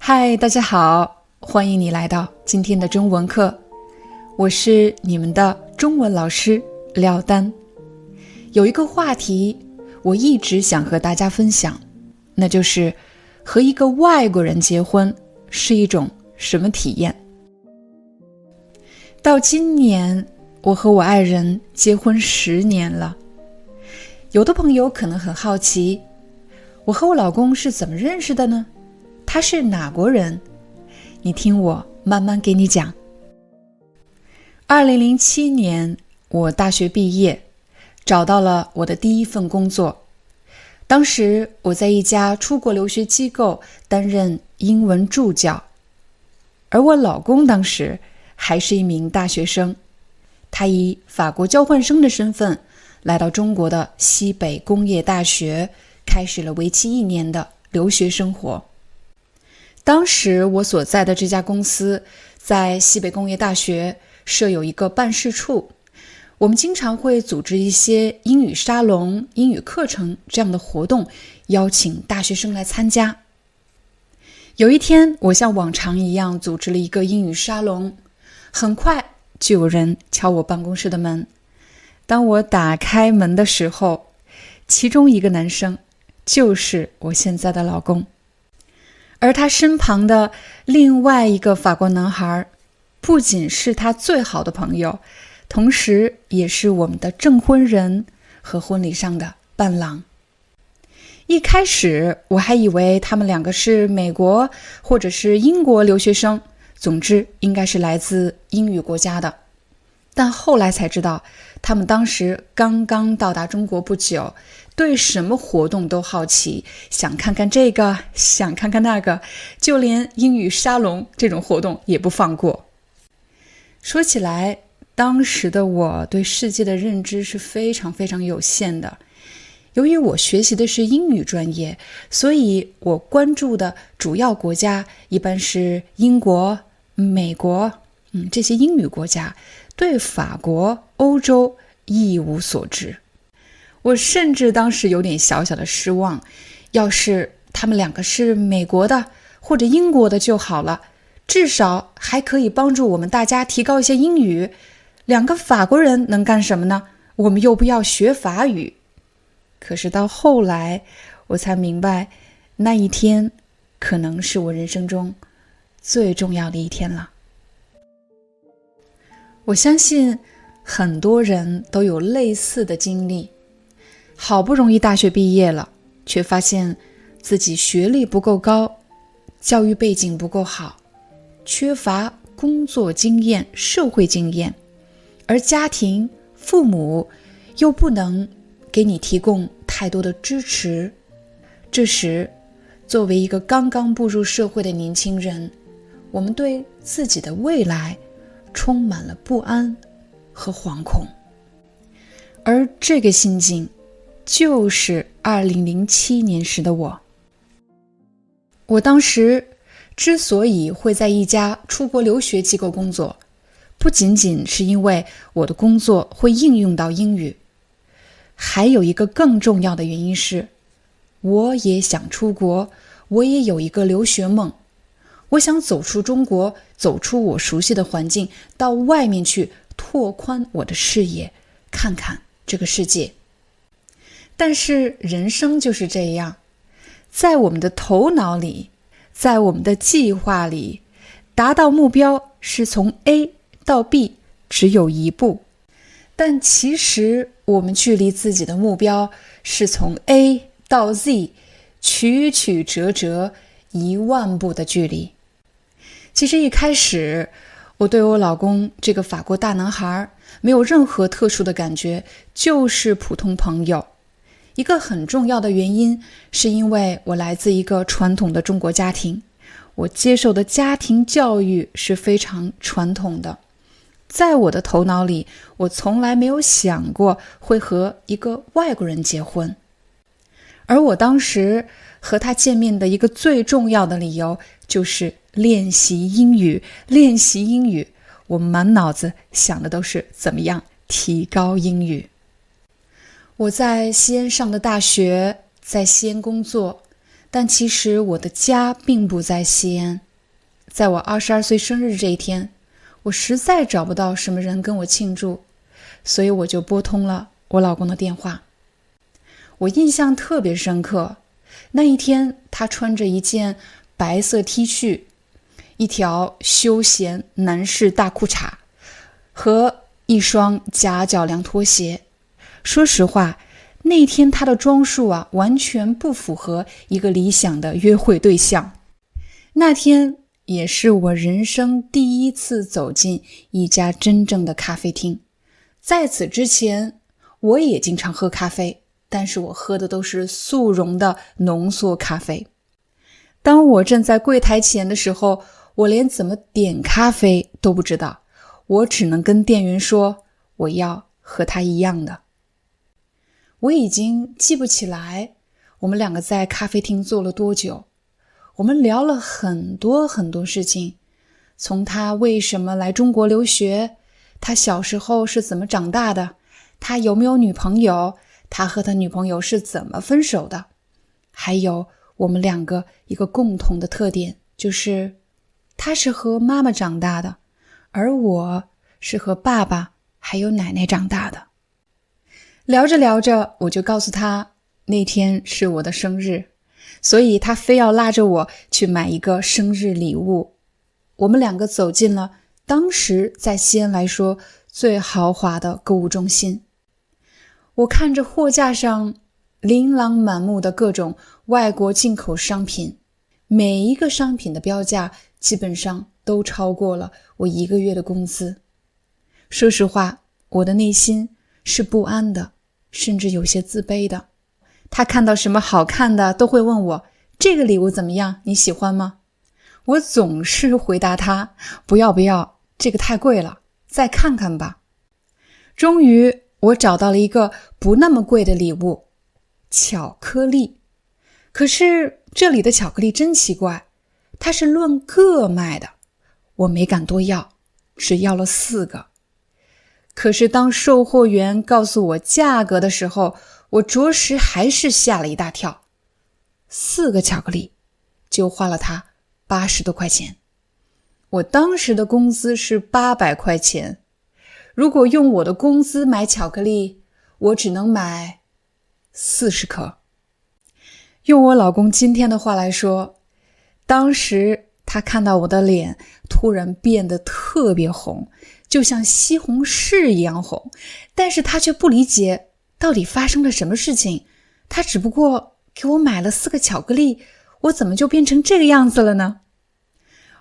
嗨，大家好，欢迎你来到今天的中文课，我是你们的中文老师廖丹。有一个话题我一直想和大家分享，那就是和一个外国人结婚是一种什么体验。到今年我和我爱人结婚10年了。有的朋友可能很好奇，我和我老公是怎么认识的呢？他是哪国人？你听我慢慢给你讲。2007年我大学毕业，找到了我的第一份工作。当时我在一家出国留学机构担任英文助教，而我老公当时还是一名大学生，他以法国交换生的身份来到中国的西北工业大学，开始了为期1年的留学生活。当时我所在的这家公司在西北工业大学设有一个办事处，我们经常会组织一些英语沙龙、英语课程这样的活动，邀请大学生来参加。有一天，我像往常一样组织了一个英语沙龙，很快就有人敲我办公室的门。当我打开门的时候，其中一个男生就是我现在的老公。而他身旁的另外一个法国男孩，不仅是他最好的朋友，同时也是我们的证婚人和婚礼上的伴郎。一开始我还以为他们两个是美国或者是英国留学生，总之应该是来自英语国家的。但后来才知道，他们当时刚刚到达中国不久，对什么活动都好奇，想看看这个，想看看那个，就连英语沙龙这种活动也不放过。说起来，当时的我对世界的认知是非常非常有限的。由于我学习的是英语专业，所以我关注的主要国家一般是英国、美国，这些英语国家，对法国、欧洲一无所知。我甚至当时有点小小的失望，要是他们两个是美国的或者英国的就好了，至少还可以帮助我们大家提高一些英语。两个法国人能干什么呢？我们又不要学法语。可是到后来，我才明白，那一天可能是我人生中最重要的一天了。我相信很多人都有类似的经历，好不容易大学毕业了，却发现自己学历不够高，教育背景不够好，缺乏工作经验、社会经验，而家庭、父母又不能给你提供太多的支持。这时，作为一个刚刚步入社会的年轻人，我们对自己的未来充满了不安和惶恐。而这个心境就是2007年时的我。我当时之所以会在一家出国留学机构工作，不仅仅是因为我的工作会应用到英语，还有一个更重要的原因是，我也想出国，我也有一个留学梦。我想走出中国，走出我熟悉的环境，到外面去拓宽我的视野，看看这个世界。但是人生就是这样，在我们的头脑里，在我们的计划里，达到目标是从 A 到 B 只有一步，但其实我们距离自己的目标是从 A 到 Z 曲曲折折10000步的距离。其实一开始我对我老公这个法国大男孩没有任何特殊的感觉，就是普通朋友。一个很重要的原因是因为我来自一个传统的中国家庭，我接受的家庭教育是非常传统的。在我的头脑里，我从来没有想过会和一个外国人结婚。而我当时和他见面的一个最重要的理由就是练习英语。我满脑子想的都是怎么样提高英语。我在西安上的大学，在西安工作，但其实我的家并不在西安。在我22岁生日这一天，我实在找不到什么人跟我庆祝，所以我就拨通了我老公的电话。我印象特别深刻，那一天他穿着一件白色 T 恤，一条休闲男士大裤衩和一双夹脚凉拖鞋。说实话，那天他的装束完全不符合一个理想的约会对象。那天也是我人生第一次走进一家真正的咖啡厅。在此之前，我也经常喝咖啡，但是我喝的都是速溶的浓缩咖啡。当我站在柜台前的时候，我连怎么点咖啡都不知道，我只能跟店员说我要和他一样的。我已经记不起来我们两个在咖啡厅坐了多久，我们聊了很多很多事情，从他为什么来中国留学，他小时候是怎么长大的，他有没有女朋友，他和他女朋友是怎么分手的，还有我们两个一个共同的特点，就是他是和妈妈长大的，而我是和爸爸还有奶奶长大的。聊着聊着，我就告诉他那天是我的生日，所以他非要拉着我去买一个生日礼物。我们两个走进了当时在西安来说最豪华的购物中心。我看着货架上琳琅满目的各种外国进口商品，每一个商品的标价基本上都超过了我1个月的工资。说实话，我的内心是不安的，甚至有些自卑的。他看到什么好看的都会问我，这个礼物怎么样？你喜欢吗？我总是回答他，不要，这个太贵了，再看看吧。终于我找到了一个不那么贵的礼物，巧克力。可是这里的巧克力真奇怪，它是论个卖的，我没敢多要，只要了4个。可是当售货员告诉我价格的时候，我着实还是吓了一大跳。4个巧克力就花了他80多块钱。我当时的工资是800块钱，如果用我的工资买巧克力，我只能买40颗。用我老公今天的话来说，当时他看到我的脸突然变得特别红，就像西红柿一样红，但是他却不理解到底发生了什么事情。他只不过给我买了4个巧克力，我怎么就变成这个样子了呢？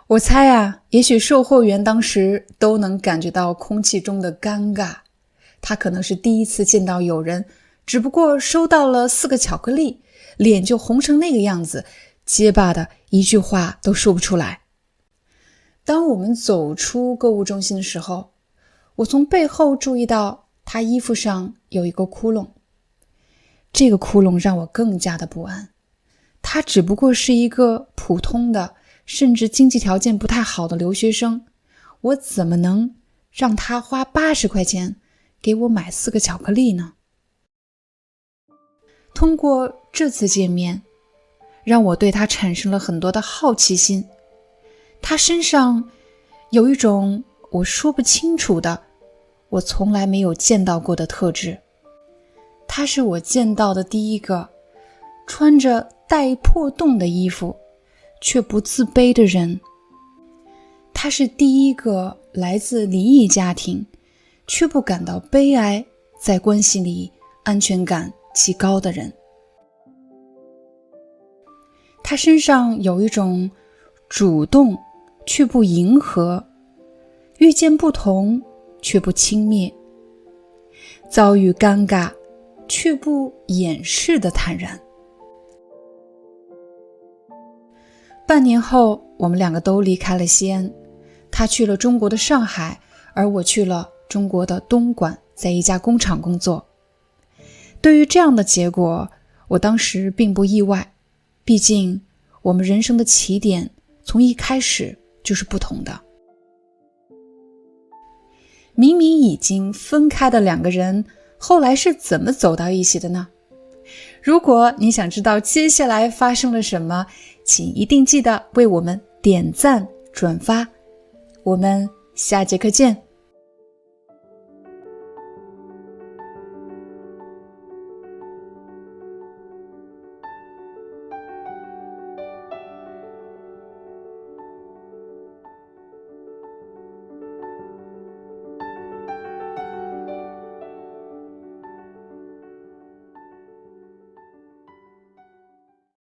我猜也许售货员当时都能感觉到空气中的尴尬，他可能是第一次见到有人只不过收到了4个巧克力，脸就红成那个样子，结巴的一句话都说不出来。当我们走出购物中心的时候，我从背后注意到他衣服上有一个窟窿，这个窟窿让我更加的不安。他只不过是一个普通的，甚至经济条件不太好的留学生，我怎么能让他花80块钱给我买4个巧克力呢？通过这次见面，让我对他产生了很多的好奇心。他身上有一种我说不清楚的，我从来没有见到过的特质。他是我见到的第一个穿着带破洞的衣服却不自卑的人。他是第一个来自离异家庭却不感到悲哀，在关系里安全感极高的人。他身上有一种主动却不迎合，遇见不同却不轻蔑，遭遇尴尬却不掩饰的坦然。半年后，我们两个都离开了西安，他去了中国的上海，而我去了中国的东莞，在一家工厂工作。对于这样的结果，我当时并不意外，毕竟我们人生的起点从一开始就是不同的。明明已经分开的2个人，后来是怎么走到一起的呢？如果你想知道接下来发生了什么，请一定记得为我们点赞、转发。我们下节课见。